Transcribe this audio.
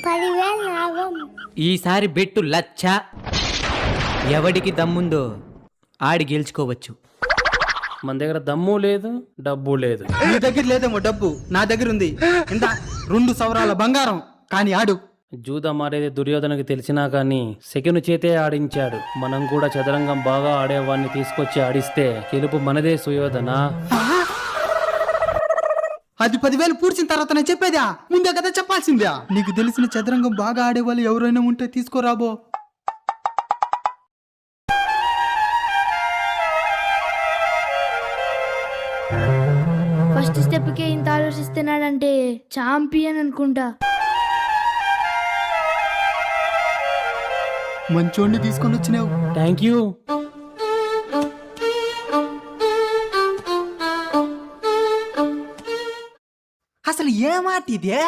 10,000 లాభం. ఈసారి బెట్టు 1,00,000. ఎవడికి దమ్ముందో ఆడి గెలుచుకోవచ్చు. మన దగ్గర దమ్ము లేదు, డబ్బు లేదు. నీ దగ్గర లేదేమో డబ్బు, నా దగ్గర ఉంది. ఇంత 2 సవరాల బంగారం. కానీ ఆడు జూదం ఆడేది దుర్యోధనకి తెలిసినా కానీ సెకెను చేతే ఆడించాడు. మనం కూడా చదరంగం బాగా ఆడేవాడిని తీసుకొచ్చి ఆడిస్తే గెలుపు మనదే సుయోధన. అది 10,000 పూడ్చిన తర్వాత నేను చెప్పేదా? ముందే కదా చెప్పాల్సిందా? నీకు తెలిసిన చదరంగం బాగా ఆడేవాళ్ళు ఎవరైనా ఉంటే తీసుకోరాబో. ఫస్ట్ స్టెప్ కే ఇంత ఆలోచిస్తున్నాడంటే ఛాంపియన్ అనుకుంటా. మంచోడిని తీసుకొని వచ్చినావు. Thank you. అసలు ఏ మాట ఇదే?